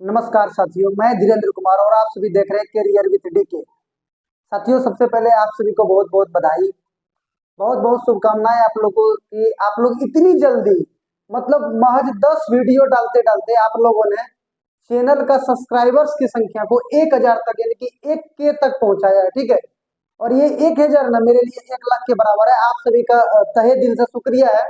नमस्कार साथियों, मैं धीरेन्द्र कुमार और आप सभी देख रहे हैं कैरियर विद डीके। साथियों, सबसे पहले आप सभी को बहुत बहुत बधाई, बहुत बहुत शुभकामनाएं आप लोगों की। आप लोग इतनी जल्दी, मतलब महज 10 वीडियो डालते डालते आप लोगों ने चैनल का सब्सक्राइबर्स की संख्या को 1000 तक, यानी कि 1K तक पहुंचाया है। ठीक है, और ये 1000 ना मेरे लिए 1 लाख के बराबर है। आप सभी का तहे दिल से शुक्रिया है।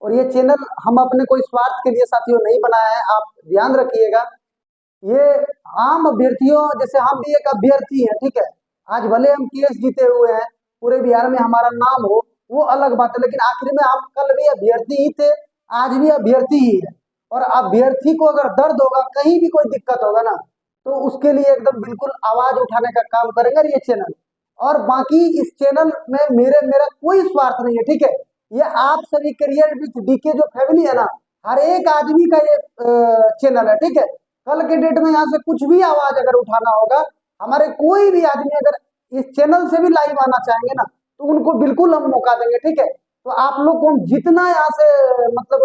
और ये चैनल हम अपने कोई स्वार्थ के लिए साथियों नहीं बनाया है, आप ध्यान रखिएगा। ये आम अभ्यर्थियों जैसे हम भी एक अभ्यर्थी हैं। ठीक है, आज भले हम केस जीते हुए हैं, पूरे बिहार में हमारा नाम हो, वो अलग बात है, लेकिन आखिर में हम कल भी अभ्यर्थी ही थे, आज भी अभ्यर्थी ही है। और अभ्यर्थी को अगर दर्द होगा, कहीं भी कोई दिक्कत होगा ना, तो उसके लिए एकदम बिल्कुल आवाज उठाने का काम करेंगे ये चैनल। और बाकी इस चैनल में मेरा कोई स्वार्थ नहीं है। ठीक है, ये आप सभी करियर विद डीके जो फैमिली है ना, हर एक आदमी का ये चैनल है। ठीक है, कल के डेट में यहाँ से कुछ भी आवाज अगर उठाना होगा, हमारे कोई भी आदमी अगर इस चैनल से भी लाइव आना चाहेंगे ना, तो उनको बिल्कुल हम मौका देंगे। ठीक है, तो आप लोग को हम जितना यहाँ से, मतलब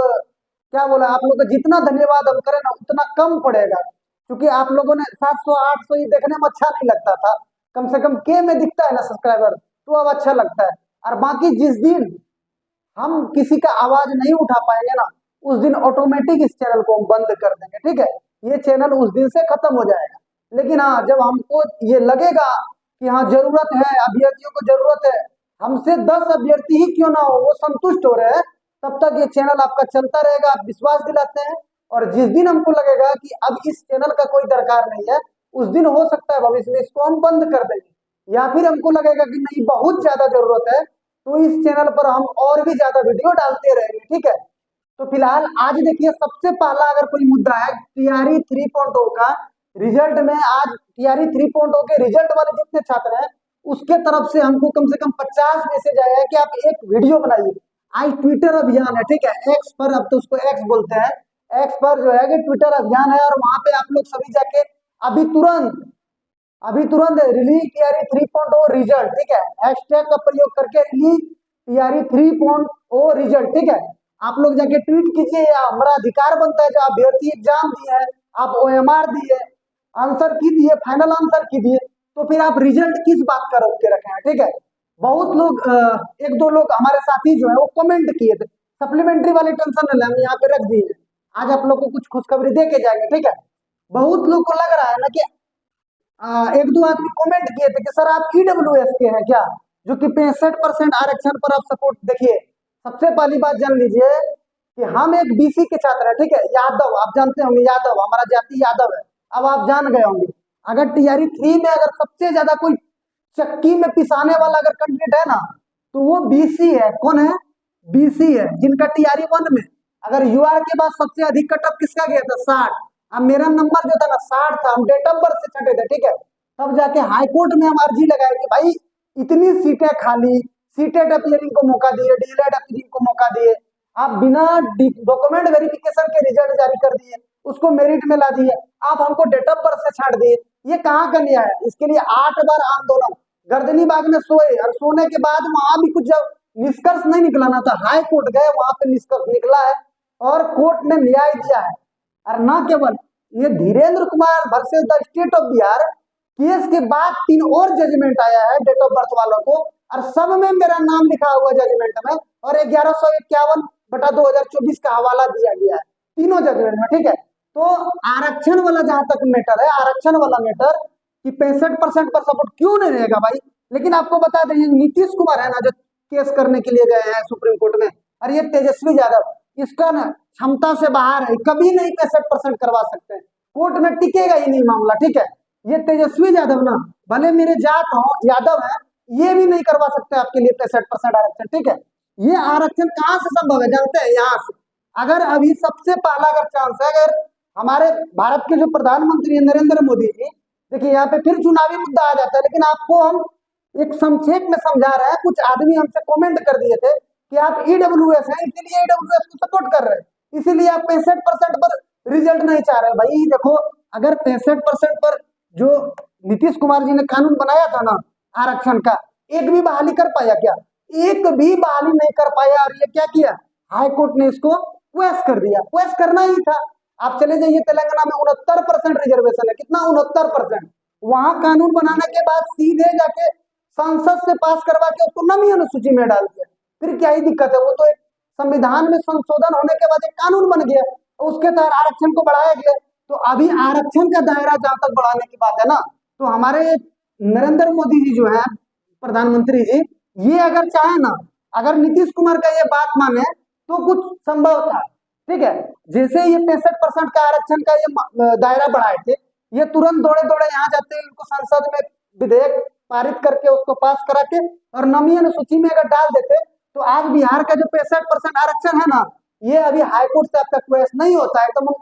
क्या बोला, आप लोग का जितना धन्यवाद हम करें ना, उतना कम पड़ेगा। क्योंकि आप लोगों ने 700 800 ये देखने में अच्छा नहीं लगता था, कम से कम के में दिखता है ना सब्सक्राइबर, तो अब अच्छा लगता है। और बाकी जिस दिन हम किसी का आवाज नहीं उठा पाएंगे ना, उस दिन ऑटोमेटिक इस चैनल को हम बंद कर देंगे। ठीक है, ये चैनल उस दिन से खत्म हो जाएगा। लेकिन हाँ, जब हमको ये लगेगा कि हाँ जरूरत है, अभ्यर्थियों को जरूरत है, हमसे 10 अभ्यर्थी ही क्यों ना हो, वो संतुष्ट हो रहे हैं, तब तक ये चैनल आपका चलता रहेगा। आप विश्वास दिलाते हैं। और जिस दिन हमको लगेगा कि अब इस चैनल का कोई दरकार नहीं है, उस दिन हो सकता है भविष्य में इसको हम बंद कर देंगे। या फिर हमको लगेगा कि नहीं, बहुत ज्यादा जरूरत है, तो इस चैनल पर हम और भी ज्यादा वीडियो डालते रहेंगे। ठीक है, तो फिलहाल आज देखिए, सबसे पहला अगर कोई मुद्दा है टीआरई 3.0 का रिजल्ट में। आज टीआरई 3.0 के रिजल्ट वाले जितने छात्र हैं, उसके तरफ से हमको कम से कम 50 मैसेज आया है कि आप एक वीडियो बनाइए। आज ट्विटर अभियान है। ठीक है, एक्स पर, अब तो उसको एक्स बोलते हैं, एक्स पर जो है कि ट्विटर अभियान है, और वहां पे आप लोग सभी जाके अभी तुरंत रिलीज टीआरई 3.0 रिजल्ट, ठीक है, हैशटैग का प्रयोग करके रिलीज टीआरई 3.0 रिजल्ट, ठीक है, आप लोग जाके ट्वीट कीजिए। या हमारा अधिकार बनता है, जो अभ्यर्थी एग्जाम दिए हैं, आप ओएमआर दिए, आंसर की दिए, फाइनल आंसर की दिए, तो फिर आप रिजल्ट किस बात का रोक के रखे हैं। ठीक है, बहुत लोग, एक दो लोग हमारे साथी जो है वो कमेंट किए थे, सप्लीमेंट्री वाली टेंशन न लें, हम यहाँ पे रख दिए। आज आप लोग को कुछ खुशखबरी दे के जाएंगे। ठीक है, बहुत लोग को लग रहा है ना कि एक दो आदमी कमेंट किए थे कि सर आप ईडब्ल्यूएस के हैं क्या, जो कि 65% आरक्षण पर आप सपोर्ट। देखिए, सबसे पहली बात जान लीजिए कि हम एक बीसी के छात्र हैं। ठीक है, यादव, आप जानते होंगे, यादव, हमारा जाति यादव है। अब आप जान गए होंगे, अगर टीआरई 3 में अगर सबसे ज्यादा कोई चक्की में पिसाने वाला अगर कैंडिडेट है ना, तो वो बीसी है। कौन है? बीसी है, जिनका टीआरई 1 में, अगर यूआर के बाद सबसे अधिक कटअप किसका गया था? 60। अब मेरा नंबर जो था ना 60 था, हम डेट ऑफ बर्थ से छठे थे। ठीक है, तब जाके हाई कोर्ट में हम अर्जी लगाए कि भाई इतनी सीटें खाली, सीटेट अपीयरिंग को मौका दिए, डीएलएड अपीयरिंग को मौका दिए, आप बिना डॉक्यूमेंट वेरिफिकेशन के रिजल्ट जारी कर दिए, उसको मेरिट में ला दिए, आप हमको डेट ऑफ बर्थ से छाड़ दिए। ये कहाँ का न्याय है? इसके लिए 8 बार आंदोलन, गर्दनी बाग में सोए, और सोने के बाद वहां भी कुछ जब निष्कर्ष नहीं निकलाना था, हाई कोर्ट गए, वहां पे निष्कर्ष निकला है और कोर्ट ने न्याय दिया है। और न केवल ये Dhirendra Kumar versus the state of Bihar case के बाद 3 और जजमेंट आया है डेट ऑफ बर्थ वालों को, और सब में मेरा नाम लिखा हुआ जजमेंट में, और 1151/2024 का हवाला दिया गया है तीनों जजमेंट में। ठीक है, तो आरक्षण वाला जहां तक मैटर है, आरक्षण वाला मैटर कि 65% पर सपोर्ट क्यों नहीं रहेगा भाई। लेकिन आपको बता दें, नीतीश कुमार है ना, जो केस करने के लिए गए हैं सुप्रीम कोर्ट में, और ये तेजस्वी यादव, इसका ना क्षमता से बाहर है, कभी नहीं 65% करवा सकते हैं, कोर्ट में टिकेगा ही नहीं मामला। ठीक है, ये तेजस्वी यादव ना, भले मेरे जात हो, यादव है, ये भी नहीं करवा सकते आपके लिए 65% आरक्षण। ठीक है, ये आरक्षण कहाँ से संभव है जानते हैं? यहाँ से। अगर अभी सबसे पहला अगर चांस है, अगर हमारे भारत के जो प्रधानमंत्री है नरेंद्र मोदी जी, देखिए यहाँ पे फिर चुनावी मुद्दा आ जाता है, लेकिन आपको हम एक संक्षेप में समझा रहे हैं। कुछ आदमी हमसे कमेंट कर दिए थे कि आप ईडब्ल्यूएस हैं, इसीलिए ईडब्ल्यूएस को सपोर्ट कर रहे हैं, इसीलिए आप 65% पर रिजल्ट नहीं चाह रहे। भाई देखो, अगर 65% पर जो नीतीश कुमार जी ने कानून बनाया था ना आरक्षण का, एक भी बहाली कर पाया क्या? एक भी बहाली नहीं कर पाया। और ये क्या किया, हाई कोर्ट ने इसको क्वेश कर दिया। क्वेश करना ही था, आप चले जाइए तेलंगाना में 69% रिजर्वेशन है, कितना 69%। वहां कानून बनाने के बाद सीधे जाके संसद से पास करवा के उसको नवीं अनुसूची में डाल दिया। फिर क्या ही दिक्कत है, वो तो एक संविधान में संशोधन होने के बाद एक कानून बन गया, उसके तहत आरक्षण को बढ़ाया गया। तो अभी आरक्षण का दायरा जहां तक बढ़ाने की बात है ना, तो हमारे नरेंद्र मोदी जी जो है प्रधानमंत्री जी, ये अगर चाहे ना, अगर नीतीश कुमार का ये बात माने तो कुछ संभव था। ठीक है, जैसे ये 65% का आरक्षण का ये दायरा बढ़ाए थे, ये तुरंत दौड़े दौड़े यहाँ जाते, इनको संसद में विधेयक पारित करके उसको पास करा के और नवीं अनुसूची में अगर डाल देते, तो आज बिहार का जो 65% आरक्षण है ना, ये अभी हाईकोर्ट से आपका क्वेश नहीं होता है। तो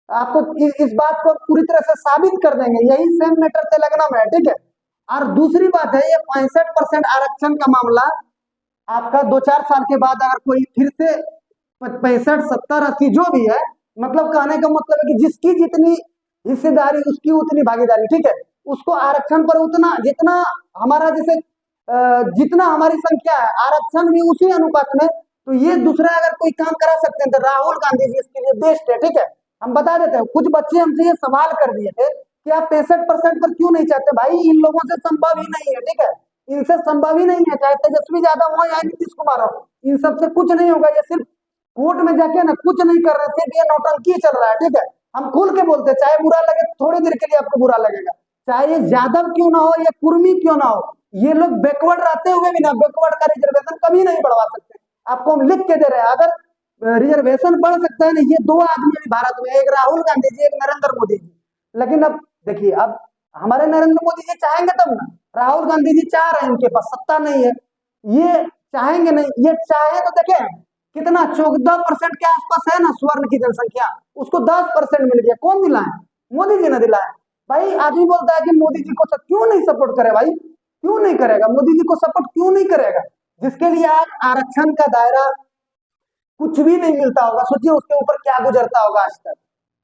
आपको इस बात को पूरी तरह से साबित कर देंगे। यही सेम मैटर तेलंगाना में है। ठीक है, और दूसरी बात है, ये 65% आरक्षण का मामला आपका 2-4 साल के बाद अगर कोई फिर से 65, 70, 80 जो भी है, मतलब कहने का मतलब है कि जिसकी जितनी हिस्सेदारी उसकी उतनी भागीदारी। ठीक है, उसको आरक्षण पर उतना, जितना हमारा जैसे जितना हमारी संख्या है, आरक्षण भी उसी अनुपात में। तो ये दूसरा अगर कोई काम करा सकते हैं तो राहुल गांधी जी इसके लिए बेस्ट है। ठीक है, हम बता देते हैं, कुछ बच्चे हमसे ये सवाल कर दिए थे कि आप 65% पर क्यों नहीं चाहते। भाई इन लोगों से संभव ही नहीं है। ठीक है, इनसे संभव ही नहीं है, चाहे तेजस्वी यादव हो या नीतीश कुमार हो, इन सबसे कुछ नहीं होगा। ये सिर्फ कोर्ट में जाके ना कुछ नहीं कर रहे, सिर्फ ये नौटंकी चल रहा है। ठीक है, हम खुल के बोलते हैं, चाहे बुरा लगे थोड़ी देर के लिए आपको बुरा लगेगा, चाहे ये यादव क्यों ना हो या कुर्मी क्यों ना हो, ये लोग बैकवर्ड रहते हुए भी ना बैकवर्ड का रिजर्वेशन कभी नहीं बढ़वा सकते। आपको हम लिख के दे रहे हैं, अगर रिजर्वेशन बढ़ सकता है ना, ये दो आदमी अभी भारत में, एक राहुल गांधी जी, एक नरेंद्र मोदी जी। लेकिन अब देखिए, अब हमारे नरेंद्र मोदी जी चाहेंगे तब ना, राहुल गांधी जी चाह रहे हैं, उनके पास सत्ता नहीं है, ये चाहेंगे नहीं। ये चाहे तो देखे कितना 14% के आसपास है ना स्वर्ण की जनसंख्या, उसको 10% मिल गया। कौन दिलाए? मोदी जी ने दिलाया। भाई आदमी बोलता है कि मोदी जी को क्यों नहीं सपोर्ट करे, भाई क्यों नहीं करेगा, मोदी जी को सपोर्ट क्यों नहीं करेगा, जिसके लिए आज आरक्षण का दायरा कुछ भी नहीं मिलता होगा। सोचिए उसके ऊपर क्या गुजरता होगा आज तक।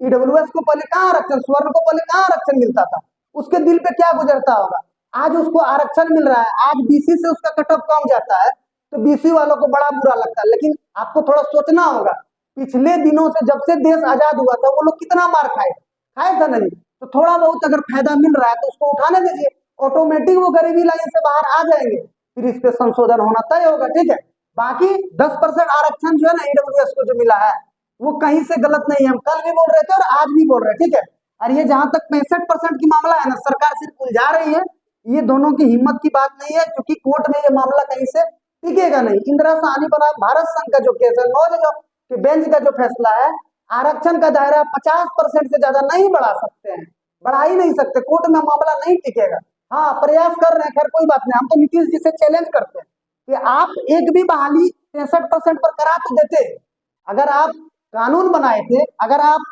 ईडब्ल्यूएस को पहले कहाँ आरक्षण, स्वर्ण को पहले कहाँ आरक्षण मिलता था, उसके दिल पे क्या गुजरता होगा। आज उसको आरक्षण मिल रहा है, आज बीसी से उसका कट ऑफ कम जाता है, तो बीसी वालों को बड़ा बुरा लगता है। लेकिन आपको थोड़ा सोचना होगा, पिछले दिनों से जब से देश आजाद हुआ था, वो लोग कितना मार खाए, खाए था नहीं। तो थोड़ा बहुत अगर फायदा मिल रहा है तो उसको उठाने दीजिए, ऑटोमेटिक वो गरीबी लाइन से बाहर आ जाएंगे, फिर इस पे संशोधन होना तय होगा। ठीक है, बाकी 10% आरक्षण जो है ना ईडब्ल्यूएस को जो मिला है, वो कहीं से गलत नहीं है। हम कल भी बोल रहे थे और आज भी बोल रहे हैं। ठीक है, और ये जहां तक 65% की मामला है ना, सरकार सिर्फ उलझा रही है, ये दोनों की हिम्मत की बात नहीं है, क्योंकि कोर्ट में ये मामला कहीं से टिकेगा नहीं। इंदिरा साहनी पर भारत संघ का जो केस है, 9 जजों के बेंच का जो फैसला है, आरक्षण का दायरा 50% से ज्यादा नहीं बढ़ा सकते हैं, बढ़ा ही नहीं सकते, कोर्ट में मामला नहीं टिकेगा। हाँ, प्रयास कर रहे हैं, खैर कोई बात नहीं, हम तो नीतीश जी से चैलेंज करते हैं कि आप एक भी बहाली 63% पर करा तो देते। अगर आप कानून बनाए थे, अगर आप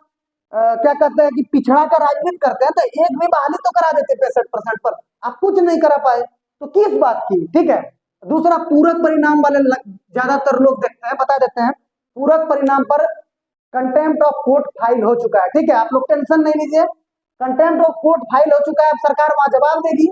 क्या कहते हैं कि पिछड़ा का राजनीति करते हैं, तो एक भी बहाली तो करा देते 65% पर। आप कुछ नहीं करा पाए, तो किस बात की। ठीक है, दूसरा पूरक परिणाम वाले ज्यादातर लोग देखते हैं, बता देते हैं, पूरक परिणाम पर कंटेम्प्ट ऑफ कोर्ट फाइल हो चुका है। ठीक है, आप लोग टेंशन नहीं लीजिए, कंटेम्प्ट ऑफ कोर्ट फाइल हो चुका है। अब सरकार वहां जवाब देगी,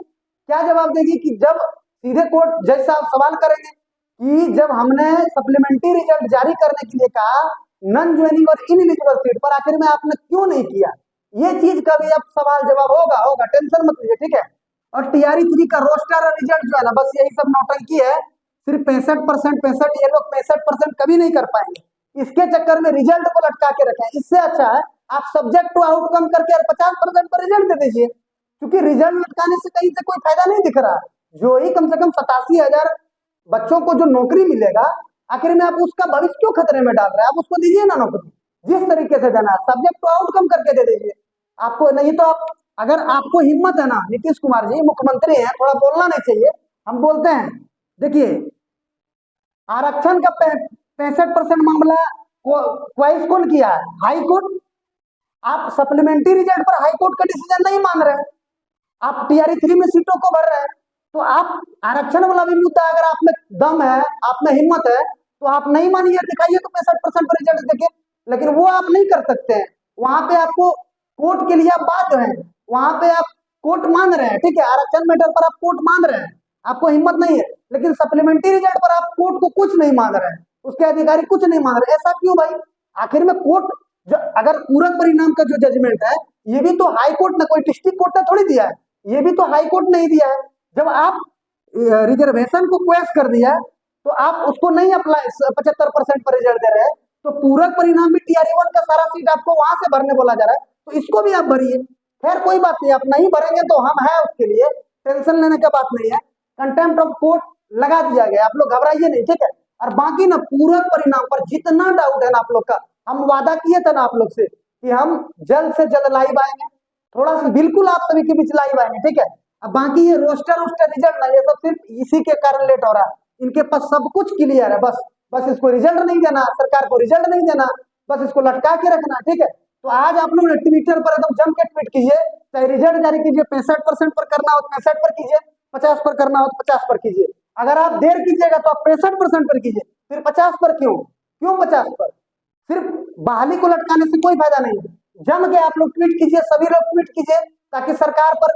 क्या जवाब देगी कि जब सीधे कोर्ट जज साहब सवाल करेंगे कि जब हमने सप्लीमेंट्री रिजल्ट जारी करने के लिए कहा नॉन ज्वाइनिंग और इनएलिजिबल सीट पर, आखिर में आपने क्यों नहीं किया। ये चीज का भी अब सवाल जवाब होगा, टेंशन मत लीजिए। ठीक है, और टीआरई 3 का रोस्टर और रिजल्ट जो है ना, बस यही सब नौटंकी है, सिर्फ 65%, 65, ये लोग 65% कभी नहीं कर पाएंगे, इसके चक्कर में रिजल्ट को लटका के रखें। इससे अच्छा है आप सब्जेक्ट टू आउटकम करके 50% पर रिजल्ट दे दीजिए, क्योंकि रिजल्ट लटकाने से कहीं से कोई फायदा नहीं दिख रहा। जो ही कम से कम 87,000 बच्चों को जो नौकरी मिलेगा, आखिर में आप उसका भविष्य क्यों खतरे में डाल रहे हैं। आप उसको दीजिए ना नौकरी, जिस तरीके से देना है सब्जेक्ट टू आउटकम करके दे दीजिए। आपको नहीं तो आप, अगर आपको हिम्मत है ना, नीतीश कुमार जी मुख्यमंत्री हैं, थोड़ा बोलना नहीं चाहिए, हम बोलते हैं। देखिए, आरक्षण का 65% मामला क्वाइस कौन किया है? High court. आप सप्लीमेंट्री रिजल्ट पर हाई कोर्ट का डिसीजन नहीं मान रहे, आप टीआरई 3 में सीटों को भर रहे हैं। तो आप आरक्षण वाला भी मुद्दा, अगर आप में दम है, आप में हिम्मत है, तो आप नहीं मानिए, दिखाइए तो 65% पर रिजल्ट देखिए। लेकिन वो आप नहीं कर सकते हैं, वहां पे आपको कोर्ट के लिए आप बाध्य हैं, वहां पे आप कोर्ट मान रहे हैं। ठीक है, आरक्षण मैटर पर आप कोर्ट मान रहे हैं, आपको हिम्मत नहीं है, लेकिन सप्लीमेंट्री रिजल्ट पर आप कोर्ट को कुछ नहीं मान रहे हैं, उसके अधिकारी कुछ नहीं मान रहे। ऐसा क्यों भाई? आखिर में कोर्ट जो अगर पूरक परिणाम का जो जजमेंट है, ये भी तो हाई कोर्ट ने, कोई डिस्ट्रिक्ट कोर्ट ने थोड़ी दिया है, ये भी तो हाई कोर्ट ने ही दिया है। जब आप रिजर्वेशन को क्वेश्चन कर दिया तो आप उसको नहीं अप्लाई 75% पर रिजल्ट दे रहे हैं, तो पूरक परिणाम भी TRE 1 का सारा सीट आपको वहां से भरने बोला जा रहा है, तो इसको भी आप भरिए। खैर कोई बात नहीं, आप नहीं भरेंगे तो हम हैं उसके लिए, टेंशन लेने का बात नहीं है। कंटेम्प्ट ऑफ कोर्ट लगा दिया गया, आप लोग घबराइए नहीं, ठीक है। और बाकी ना पूरक परिणाम पर जितना डाउट है ना आप लोग का, हम वादा किए थे ना आप लोग से कि हम जल्द से जल्द लाइव आएंगे, थोड़ा सा बिल्कुल आप सभी के बीच लाइव आएंगे, ठीक है। अब बाकी ये रोस्टर रिजल्ट ना, ये सब सिर्फ इसी के कारण लेट हो रहा है, इनके पास सब कुछ क्लियर है, बस बस इसको रिजल्ट नहीं देना, सरकार को रिजल्ट नहीं देना, बस इसको लटका के रखना, ठीक है। तो आज आप लोग ट्विटर पर एकदम जम के ट्वीट कीजिए, चाहे रिजल्ट जारी कीजिए, 65% पर करना हो 65 पर कीजिए, 50 पर करना हो तो 50 पर कीजिए। अगर आप देर कीजिएगा तो आप 65% पर कीजिए, फिर 50 पर क्यों, क्यों 50 पर? सिर्फ बहाली को लटकाने से कोई फायदा नहीं है। जम के आप लोग ट्वीट कीजिए, सभी लोग ट्वीट कीजिए, ताकि सरकार पर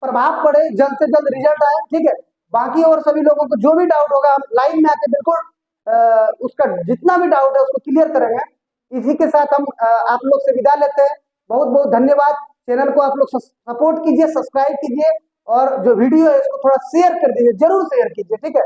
प्रभाव पड़े, जल्द से जल्द रिजल्ट आए, ठीक है। बाकी और सभी लोगों को जो भी डाउट होगा हम लाइन में आके बिल्कुल उसका जितना भी डाउट है उसको क्लियर करेंगे। इसी के साथ हम आप लोग से विदा लेते हैं। बहुत बहुत धन्यवाद। चैनल को आप लोग सपोर्ट कीजिए, सब्सक्राइब कीजिए, और जो वीडियो है इसको थोड़ा शेयर कर दीजिए, जरूर शेयर कीजिए, ठीक है।